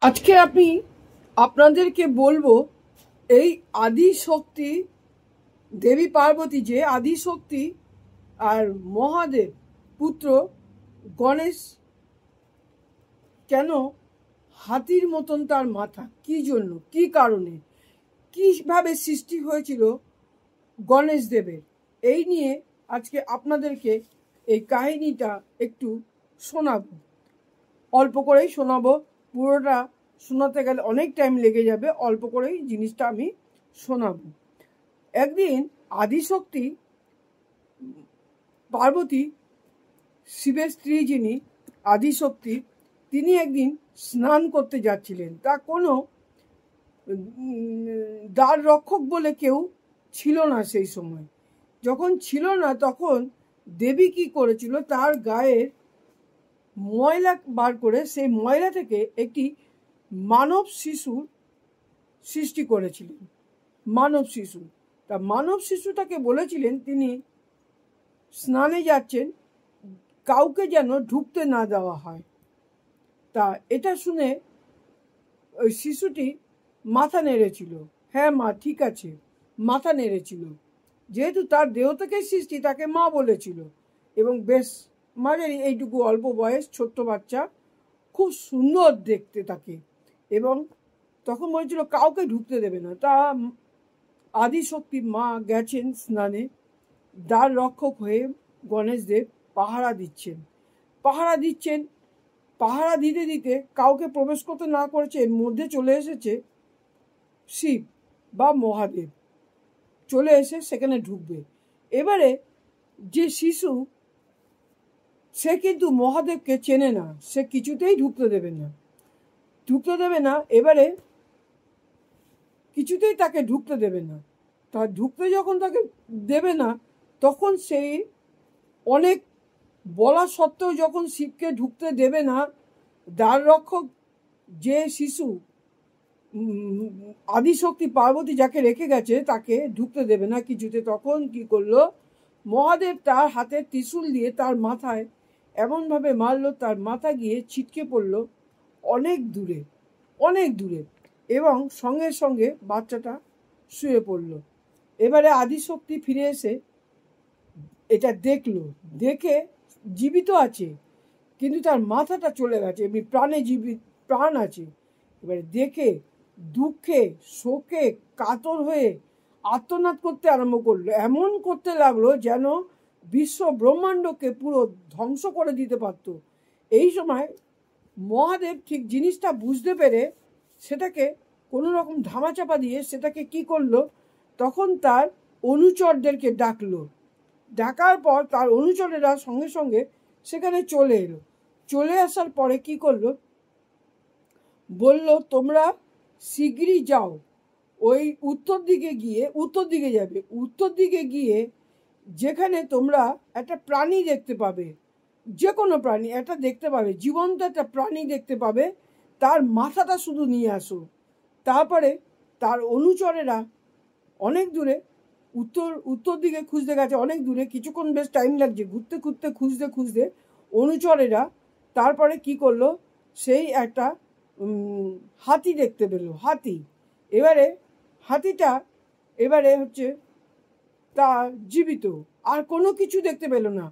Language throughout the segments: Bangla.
আজকে আমি আপনাদেরকে বলবো এই আদি শক্তি দেবী পার্বতী যে আদি শক্তি আর মহাদেব পুত্র গণেশ কেন হাতির মতন তার মাথা, কি জন্য, কি কারণে, কিভাবে সৃষ্টি হয়েছিল গণেশ দেবের, এই নিয়ে আজকে আপনাদেরকে এই কাহিনীটা একটু শোনাবো। অল্প করেই শোনাবো, পুরোটা শোনাতে গেলে অনেক টাইম লেগে যাবে। অল্প করেই জিনিসটা আমি শোনাবো। একদিন আদিশক্তি পার্বতী, শিবের স্ত্রী যিনি আদিশক্তি, তিনি একদিন স্নান করতে যাচ্ছিলেন। তা কোনো দ্বার রক্ষক বলে কেউ ছিল না সেই সময়। যখন ছিল না তখন দেবী কি করেছিল, তার গায়ের ময়লা বার করে সেই ময়লা থেকে একটি মানব শিশুর সৃষ্টি করেছিলেন। মানব শিশু, তা মানব শিশুটাকে বলেছিলেন তিনি স্নানে যাচ্ছেন, কাউকে যেন ঢুকতে না দেওয়া হয়। তা এটা শুনে ওই শিশুটি মাথা নেড়েছিল, হ্যাঁ মা ঠিক আছে, মাথা নেড়েছিল। যেহেতু তার দেহ থেকে সৃষ্টি, তাকে মা বলেছিল। এবং বেশ মাঝারি এইটুকু অল্প বয়স, ছোট্ট বাচ্চা, খুব সুন্দর দেখতে তাকে। এবং তখন বলেছিল কাউকে ঢুকতে দেবে না। তা আদিশক্তির মা গেছেন স্নানে, দ্বার রক্ষক হয়ে গণেশদেব পাহারা দিচ্ছেন। পাহারা দিতে দিতে কাউকে প্রবেশ করতে না করেছে, এর মধ্যে চলে এসেছে শিব বা মহাদেব, চলে এসে সেখানে ঢুকবে। এবারে যে শিশু, সে কিন্তু মহাদেবকে চেনে না, সে কিছুতেই ঢুকতে দেবে না। এবারে কিছুতেই তাকে ঢুকতে দেবে না। তা ঢুকতে যখন তাকে দেবে না, তখন সেই অনেক বলা সত্ত্বেও যখন শিবকে ঢুকতে দেবে না, দ্বার রক্ষক যে শিশু আদিশক্তি পার্বতী যাকে রেখে গেছে, তাকে ঢুকতে দেবে না কিছুতে। তখন কি করলো, মহাদেব তার হাতে ত্রিশূল দিয়ে তার মাথায় এমনভাবে মারলো, তার মাথা গিয়ে ছিটকে পড়লো অনেক দূরে, এবং সঙ্গে সঙ্গে বাচ্চাটা শুয়ে পড়ল। এবারে আদিশক্তি ফিরে এসে এটা দেখে জীবিত আছে, কিন্তু তার মাথাটা চলে গেছে, এমনি প্রাণ আছে। এবারে দেখে দুঃখে শোকে কাতর হয়ে আর্তনাদ করতে আরম্ভ করলো। এমন করতে লাগলো যেন বিশ্ব ব্রহ্মাণ্ডকে পুরো ধ্বংস করে দিতে পারত। এই সময় মহাদেব ঠিক জিনিসটা বুঝতে পেরে সেটাকে কোনো রকম ধামাচাপা দিয়ে সেটাকে কি করলো, তখন তার অনুচরদেরকে ডাকার পর তার অনুচরেরা সঙ্গে সঙ্গে সেখানে চলে এলো। চলে আসার পরে কি করলো, বলল তোমরা শীঘ্রই যাও, ওই উত্তর দিকে গিয়ে যেখানে তোমরা একটা প্রাণী দেখতে পাবে, যে কোনো প্রাণী একটা দেখতে পাবে, জীবন্ত একটা প্রাণী দেখতে পাবে, তার মাথাটা শুধু নিয়ে আসো। তারপরে তার অনুচরেরা অনেক দূরে উত্তর দিকে খুঁজতে গেছে, অনেক দূরে, কিছুক্ষণ বেশ টাইম লাগছে খুঁজতে অনুচরেরা তারপরে কি করলো, সেই একটা হাতি দেখতে পেল। এবারে হচ্ছে তা জীবিত, আর কোনো কিছু দেখতে পেল না।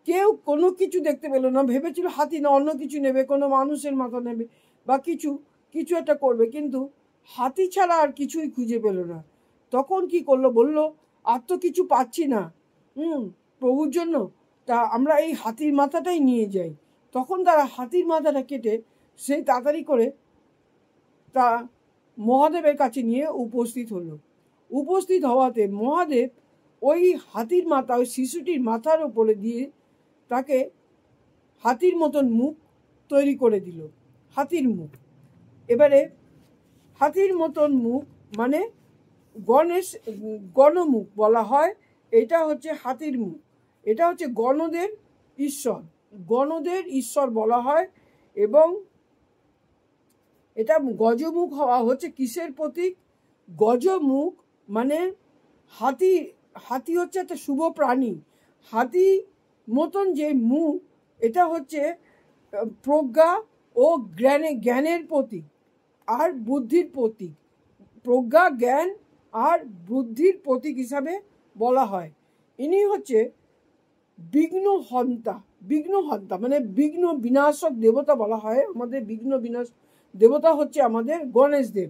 কেউ কোনো কিছু দেখতে পেল না। ভেবেছিল হাতি না অন্য কিছু নেবে, কোনো মানুষের মাথা নেবে বা কিছু একটা করবে, কিন্তু হাতি ছাড়া আর কিছুই খুঁজে পেল না। তখন কি করলো, বলল আর তো কিছু পাচ্ছি না প্রভুর জন্য, তা আমরা এই হাতির মাথাটাই নিয়ে যাই। তখন তারা হাতির মাথাটা কেটে সেই তাড়াতাড়ি করে তা মহাদেবের কাছে নিয়ে উপস্থিত হওয়াতে মহাদেব ওই হাতির মাথা, ওই শিশুটির মাথার উপরে দিয়ে তাকে হাতির মতন মুখ তৈরি করে দিল। এবারে হাতির মতন মুখ মানে গণমুখ বলা হয়। এটা হচ্ছে হাতির মুখ, এটা হচ্ছে গণদের ঈশ্বর বলা হয়। এবং এটা গজমুখ হওয়া হচ্ছে কিসের প্রতীক? গজমুখ মানে হাতি হচ্ছে একটা শুভ প্রাণী। হাতি মতন যে মুখ, এটা হচ্ছে প্রজ্ঞা ও জ্ঞানের প্রতীক। আর বুদ্ধির প্রতীক। প্রজ্ঞা, জ্ঞান আর বুদ্ধির প্রতীক হিসাবে বলা হয়। ইনি হচ্ছে বিঘ্নহন্তা। বিঘ্নহন্তা মানে বিঘ্ন বিনাশক দেবতা বলা হয়। আমাদের বিঘ্ন বিনাশ দেবতা হচ্ছে আমাদের গণেশ দেব।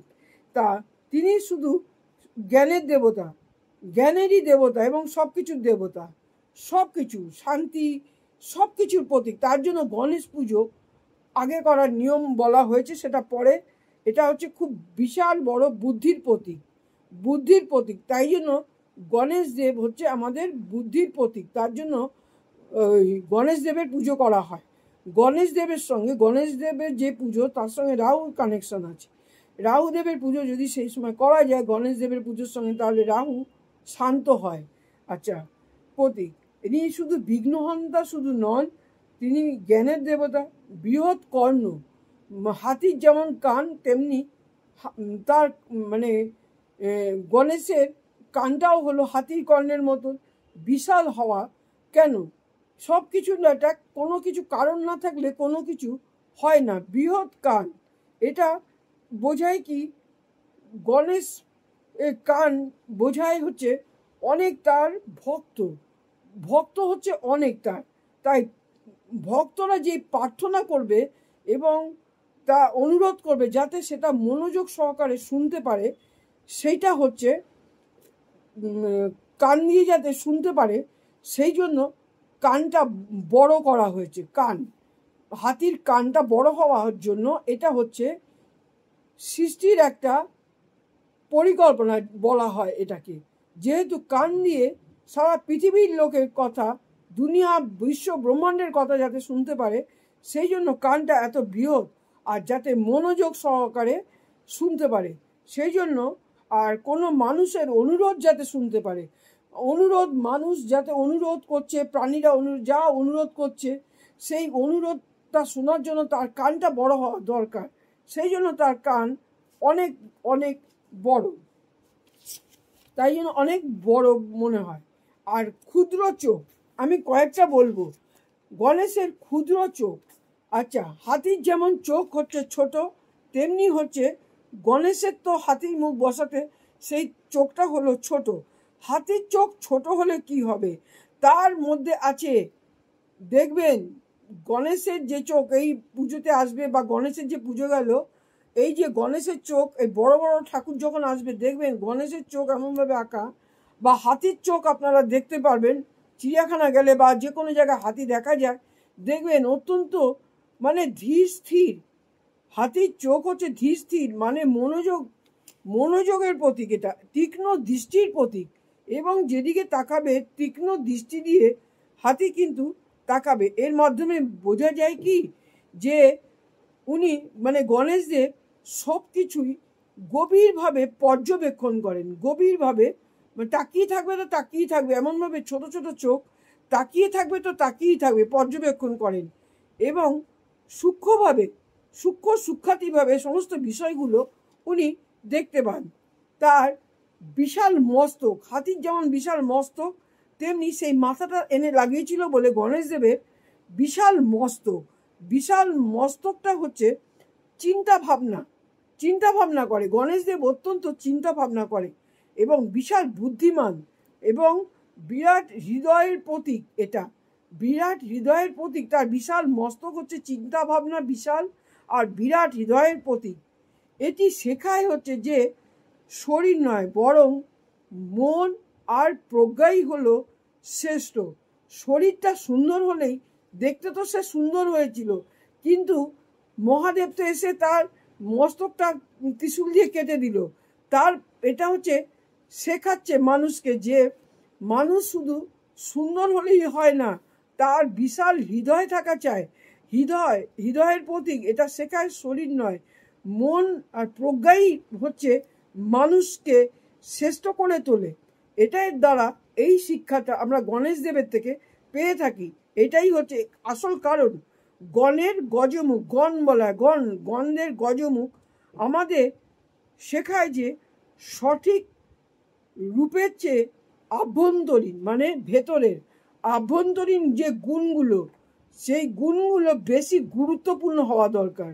তা তিনি শুধু জ্ঞানের দেবতা, জ্ঞানেরই দেবতা এবং সব কিছুর দেবতা, সব কিছু শান্তি, সব কিছুর প্রতীক। তার জন্য গণেশ পুজো আগে করার নিয়ম বলা হয়েছে, সেটা পরে। এটা হচ্ছে খুব বিশাল বড় বুদ্ধির প্রতীক, বুদ্ধির প্রতীক। তাই জন্য গণেশ দেব হচ্ছে আমাদের বুদ্ধির প্রতীক। তার জন্য গণেশ দেবের পুজো করা হয়। গণেশ দেবের সঙ্গে, গণেশ দেবের যে পুজো, তার সঙ্গে রাহুর কানেকশন আছে। রাহু দেবের পুজো যদি সেই সময় করা যায় গণেশ দেবের পুজোর সঙ্গে, তাহলে রাহু শান্ত হয়। আচ্ছা, প্রতীক। ইনি শুধু বিঘ্নহন্তা শুধু নন, তিনি জ্ঞানের দেবতা। বৃহৎ কর্ণ, হাতির যেমন কান তেমনি তার মানে গণেশের কানটাও হলো হাতির কর্ণের মতন। বিশাল হওয়া কেন? সব কিছু এটা কোনো কিছু কারণ না থাকলে কোনো কিছু হয় না। বৃহৎ কান, এটা বোঝায় কি? গণেশ কান বোঝায় হচ্ছে অনেক তার ভক্ত, ভক্ত হচ্ছে অনেক তার। তাই ভক্তরা যে প্রার্থনা করবে এবং তা অনুরোধ করবে যাতে সেটা মনোযোগ সহকারে শুনতে পারে, সেইটা হচ্ছে কান দিয়ে যাতে শুনতে পারে, সেই জন্য কানটা বড় করা হয়েছে। কান, হাতির কানটা বড় হওয়ার জন্য এটা হচ্ছে সৃষ্টির একটা পরিকল্পনা বলা হয় এটাকে। যেহেতু কান দিয়ে সারা পৃথিবীর লোকের কথা, দুনিয়া বিশ্ব ব্রহ্মাণ্ডের কথা যাতে শুনতে পারে, সেই জন্য কানটা এত বৃহৎ, আর যাতে মনোযোগ সহকারে শুনতে পারে সেই জন্য। আর কোনো মানুষের অনুরোধ যাতে শুনতে পারে, অনুরোধ মানুষ যাতে অনুরোধ করছে, প্রাণীরা যা অনুরোধ করছে, সেই অনুরোধটা শোনার জন্য তার কানটা বড় হওয়া দরকার। সেই জন্য তার কান অনেক অনেক বড়, তাই জন্য অনেক বড় মনে হয়। আর ক্ষুদ্র চোখ, আমি কয়েকটা বলবো। গণেশের ক্ষুদ্র চোখ। আচ্ছা, হাতির যেমন চোখ হচ্ছে ছোট, তেমনি হচ্ছে গণেশের তো হাতির মুখ বসাতে সেই চোখটা হলো ছোট। হাতির চোখ ছোট হলে কি হবে? তার মধ্যে আছে, দেখবেন গণেশের যে চোখ এই পুজোতে আসবে বা গণেশের যে পুজো গেল, এই যে গণেশের চোখ, এই বড় বড় ঠাকুর যখন আসবে দেখবেন গণেশের চোখ এমনভাবে আঁকা, বা হাতির চোখ আপনারা দেখতে পারবেন চিড়িয়াখানা গেলে বা যে কোনো জায়গায় হাতি দেখা যায়, দেখবেন অত্যন্ত মানে ধীর স্থির। হাতির চোখ হচ্ছে ধীর স্থির, মানে মনোযোগের প্রতীক। এটা তীক্ষ্ণ দৃষ্টির প্রতীক, এবং যেদিকে তাকাবে তীক্ষ্ণ দৃষ্টি দিয়ে হাতি কিন্তু তাকাবে। এর মাধ্যমে বোঝা যায় কি যে উনি মানে গণেশদেব সব কিছুই গভীরভাবে পর্যবেক্ষণ করেন। গভীরভাবে তাকিয়ে থাকবে তো তাকিয়ে থাকবে, এমনভাবে ছোট ছোট চোখ, তাকিয়ে থাকবে তো তাকিয়েই থাকবে, পর্যবেক্ষণ করেন। এবং সূক্ষ্মভাবে সূক্ষ্মাতিভাবে সমস্ত বিষয়গুলো উনি দেখতে পান। তার বিশাল মস্তক, হাতির যেমন বিশাল মস্তক, তেমনি সেই মাথাটা এনে লাগিয়েছিল বলে গণেশদেবের বিশাল মস্তক। বিশাল মস্তকটা হচ্ছে চিন্তা ভাবনা করে। গণেশদেব অত্যন্ত চিন্তা ভাবনা করে এবং বিশাল বুদ্ধিমান এবং বিরাট হৃদয়ের প্রতীক। এটা বিরাট হৃদয়ের প্রতীক। তার বিশাল মস্তক হচ্ছে চিন্তা ভাবনা বিশাল আর বিরাট হৃদয়ের প্রতীক। এটি শেখায় হচ্ছে যে শরীর নয়, বরং মন আর প্রজ্ঞাই হলো শ্রেষ্ঠ। শরীরটা সুন্দর হলেই, দেখতে তো সে সুন্দর হয়েছিল, কিন্তু মহাদেব তো এসে তার মস্তকটা ত্রিশূল দিয়ে কেটে দিল। তার এটা হচ্ছে শেখাচ্ছে মানুষকে যে মানুষ শুধু সুন্দর হলেই হয় না, তার বিশাল হৃদয় থাকা চায়। হৃদয়ের প্রতীক। এটা শেখায় শরীর নয়, মন আর প্রজ্ঞাই হচ্ছে মানুষকে শ্রেষ্ঠ করে তোলে। এটার দ্বারা এই শিক্ষাটা আমরা গণেশ দেবের থেকে পেয়ে থাকি। এটাই হচ্ছে আসল কারণ। গণের গজমুখ, গণ বলা হয়, গণের গজমুখ আমাদের শেখায় যে সঠিক রূপের চেয়ে আভ্যন্তরীণ মানে ভেতরের আভ্যন্তরীণ যে গুণগুলো, সেই গুণগুলো বেশি গুরুত্বপূর্ণ হওয়া দরকার।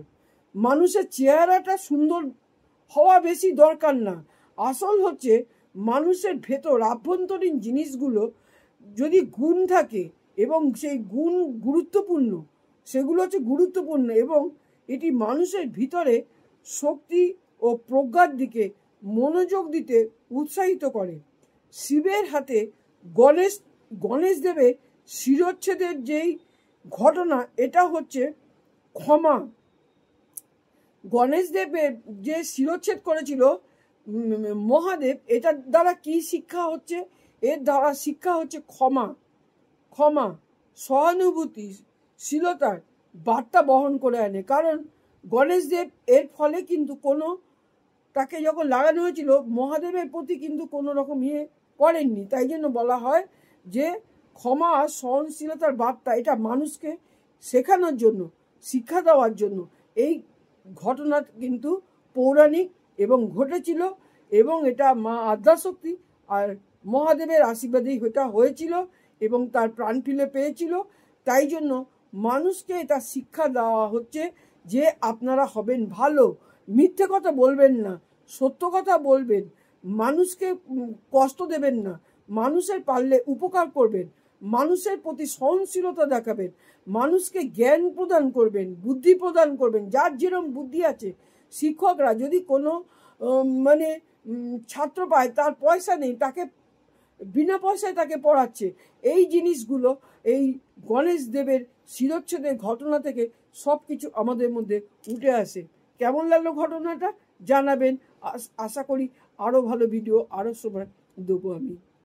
মানুষের চেহারাটা সুন্দর হওয়া বেশি দরকার না, আসল হচ্ছে মানুষের ভেতর আভ্যন্তরীণ জিনিসগুলো যদি গুণ থাকে এবং সেই গুণ গুরুত্বপূর্ণ, সেগুলো হচ্ছে গুরুত্বপূর্ণ এবং এটি মানুষের ভিতরে শক্তি ও প্রজ্ঞার দিকে মনোযোগ দিতে উৎসাহিত করে। শিবের হাতে গণেশ দেবের শিরচ্ছেদের যেই ঘটনা, এটা হচ্ছে ক্ষমা। গণেশ দেবের যে শিরচ্ছেদ করেছিল মহাদেব, এটার দ্বারা কি শিক্ষা হচ্ছে? এর দ্বারা শিক্ষা হচ্ছে ক্ষমা, সহানুভূতি, শীলতার বার্তা বহন করে আনে। কারণ গণেশ দেব এর ফলে কিন্তু তাকে যখন লাগানো হয়েছিল, মহাদেবের প্রতি কিন্তু কোনো রকম করেননি। তাই জন্য বলা হয় যে ক্ষমা আর সহনশীলতার বার্তা, এটা মানুষকে শেখানোর জন্য, শিক্ষা দেওয়ার জন্য এই ঘটনা কিন্তু পৌরাণিক এবং ঘটেছিল এবং এটা মা আদ্যাশক্তি আর মহাদেবের আশীর্বাদেই এটা হয়েছিল এবং তার প্রাণ ফিরে পেয়েছিল। তাই জন্য মানুষকে এটা শিক্ষা দেওয়া হচ্ছে যে আপনারা হবেন ভালো, মিথ্যে কথা বলবেন না, সত্য কথা বলবেন, মানুষকে কষ্ট দেবেন না, মানুষের পারলে উপকার করবেন, মানুষের প্রতি সহনশীলতা দেখাবেন, মানুষকে জ্ঞান প্রদান করবেন, বুদ্ধি প্রদান করবেন। যার যেরকম বুদ্ধি আছে, শিক্ষকরা যদি কোনো ছাত্র পায়, তার পয়সা নেই, তাকে বিনা পয়সায় তাকে পড়াচ্ছে, এই জিনিসগুলো এই গণেশ দেবের শিরচ্ছেদের ঘটনা থেকে সব কিছু আমাদের মধ্যে উঠে আসে। কেমন লাগলো ঘটনাটা জানাবেন। আশা করি আরও ভালো ভিডিও আরও সময় দেবো আমি।